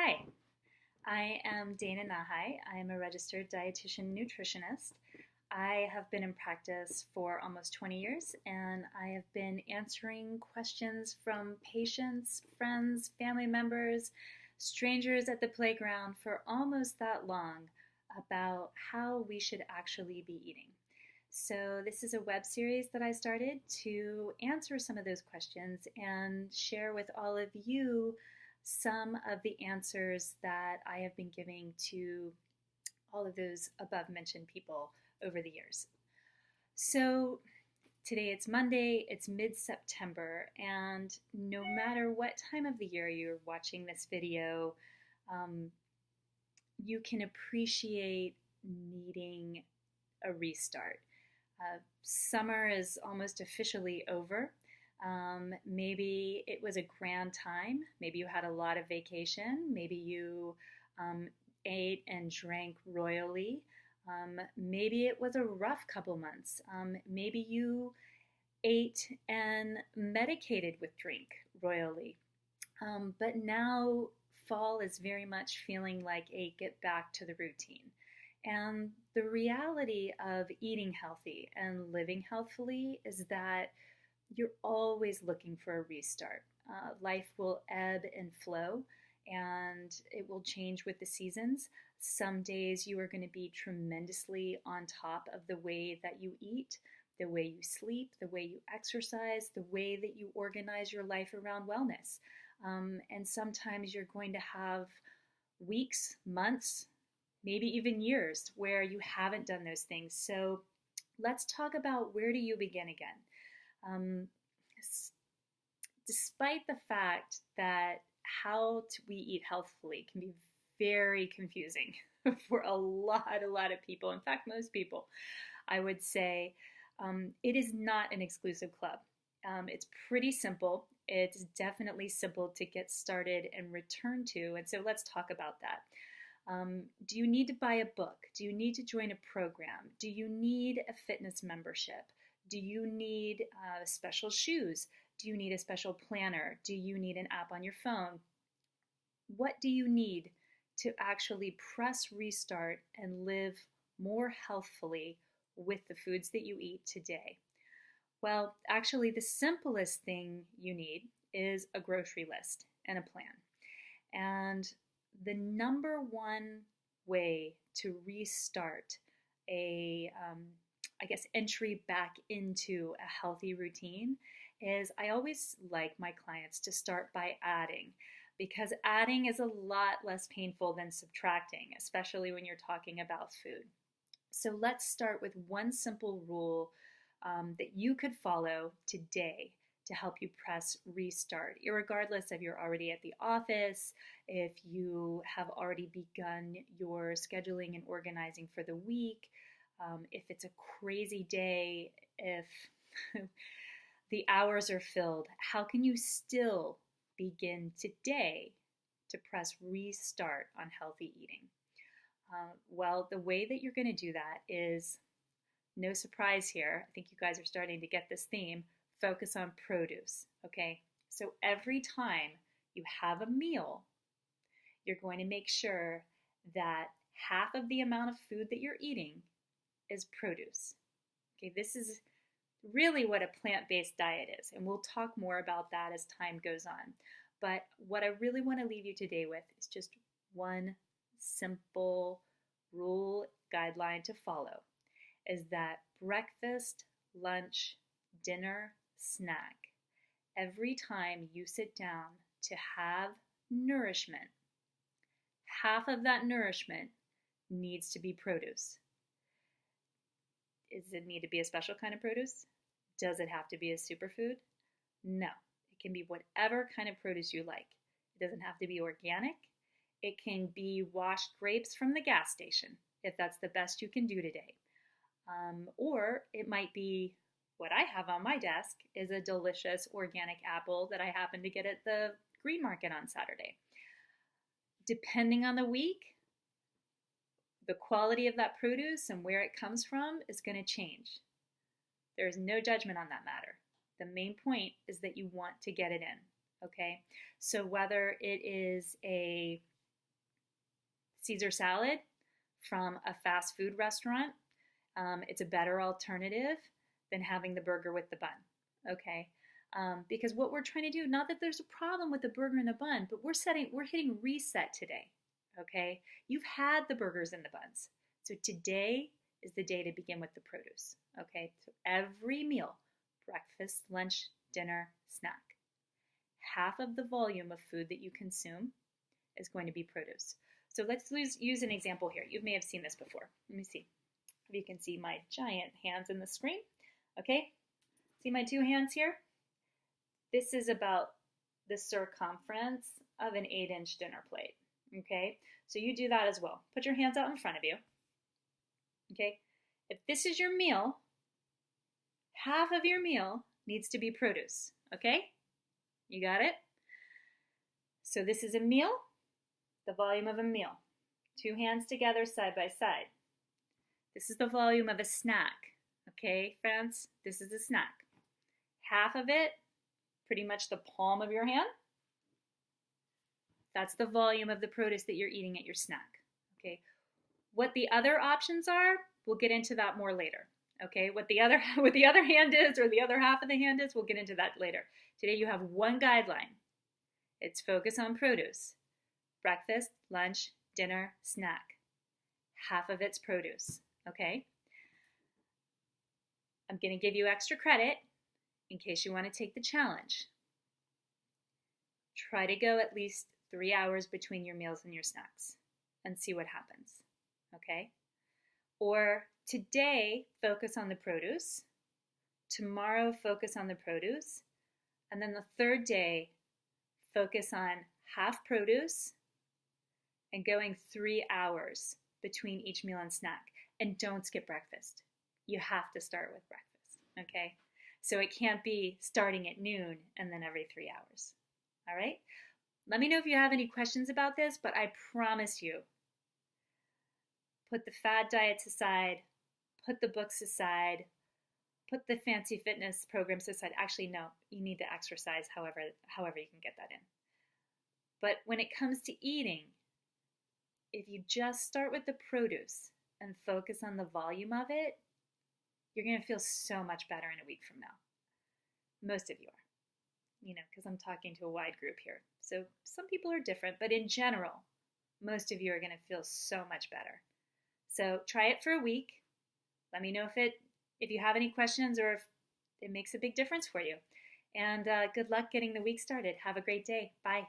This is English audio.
Hi, I am Dana Nahai. I am a registered dietitian nutritionist. I have been in practice for almost 20 years and I have been answering questions from patients, friends, family members, strangers at the playground for almost that long about how we should actually be eating. So, this is a web series that I started to answer some of those questions and share with all of you some of the answers that I have been giving to all of those above mentioned people over the years. So, today it's Monday, it's mid September, and no matter what time of the year you're watching this video, um, you can appreciate needing a restart. Summer is almost officially over. Maybe it was a grand time. Maybe you had a lot of vacation. Maybe you ate and drank royally. Maybe it was a rough couple months. Maybe you ate and medicated with drink royally. But now fall is very much feeling like a get back to the routine. And the reality of eating healthy and living healthfully is that you're always looking for a restart. Life will ebb and flow, and it will change with the seasons. Some days you are going to be tremendously on top of the way that you eat, the way you sleep, the way you exercise, the way that you organize your life around wellness. And sometimes you're going to have weeks, months, maybe even years where you haven't done those things. So let's talk about, where do you begin again? Despite the fact that how we eat healthfully can be very confusing for a lot of people, in fact, most people, I would say, it is not an exclusive club. It's pretty simple. It's definitely simple to get started and return to. And so let's talk about that. Do you need to buy a book? Do you need to join a program? Do you need a fitness membership? Do you need special shoes? Do you need a special planner? Do you need an app on your phone? What do you need to actually press restart and live more healthfully with the foods that you eat today? Well, actually, the simplest thing you need is a grocery list and a plan. And the number one way to restart a entry back into a healthy routine is, I always like my clients to start by adding, because adding is a lot less painful than subtracting, especially when you're talking about food. So let's start with one simple rule that you could follow today to help you press restart, irregardless if you're already at the office, if you have already begun your scheduling and organizing for the week, if it's a crazy day, if the hours are filled. How can you still begin today to press restart on healthy eating? Well, the way that you're going to do that is, no surprise here, I think you guys are starting to get this theme, focus on produce, okay? So every time you have a meal, you're going to make sure that half of the amount of food that you're eating is produce. Okay, this is really what a plant-based diet is, and we'll talk more about that as time goes on. But what I really want to leave you today with is just one simple rule, guideline to follow, is that breakfast, lunch, dinner, snack, every time you sit down to have nourishment, half of that nourishment needs to be produce. Does it need to be a special kind of produce? Does it have to be a superfood? No. It can be whatever kind of produce you like. It doesn't have to be organic. It can be washed grapes from the gas station, if that's the best you can do today. Or it might be, what I have on my desk is a delicious organic apple that I happened to get at the green market on Saturday. Depending on the week, the quality of that produce and where it comes from is going to change. There is no judgment on that matter. The main point is that you want to get it in, okay? So whether it is a Caesar salad from a fast food restaurant. It's a better alternative than having the burger with the bun, okay? Because what we're trying to do, not that there's a problem with the burger and the bun, but we're hitting reset today, okay? You've had the burgers and the buns. So today is the day to begin with the produce, okay? So every meal, breakfast, lunch, dinner, snack, half of the volume of food that you consume is going to be produce. So let's use an example here. You may have seen this before. Let me see if you can see my giant hands in the screen. Okay, see my two hands here? This is about the circumference of an 8-inch dinner plate. Okay, so you do that as well. Put your hands out in front of you. Okay, if this is your meal, half of your meal needs to be produce. Okay, you got it? So this is a meal, the volume of a meal. Two hands together side by side. This is the volume of a snack. Okay, friends, this is a snack. Half of it, pretty much the palm of your hand. That's the volume of the produce that you're eating at your snack. Okay, what the other options are, we'll get into that more later. Okay, what the other hand is, or the other half of the hand is, we'll get into that later. Today you have one guideline. It's focus on produce. Breakfast, lunch, dinner, snack. Half of it's produce. Okay? I'm going to give you extra credit in case you want to take the challenge. Try to go at least 3 hours between your meals and your snacks and see what happens. Okay? Or today, focus on the produce. Tomorrow, focus on the produce. And then the third day, focus on half produce and going 3 hours between each meal and snack. And don't skip breakfast. You have to start with breakfast, okay? So it can't be starting at noon and then every 3 hours, all right? Let me know if you have any questions about this, but I promise you, put the fad diets aside, put the books aside, put the fancy fitness programs aside. Actually, no, you need to exercise however you can get that in. But when it comes to eating, if you just start with the produce and focus on the volume of it, you're going to feel so much better in a week from now. Most of you are, because I'm talking to a wide group here. So some people are different, but in general, most of you are going to feel so much better. So try it for a week. Let me know if you have any questions or if it makes a big difference for you. And good luck getting the week started. Have a great day. Bye.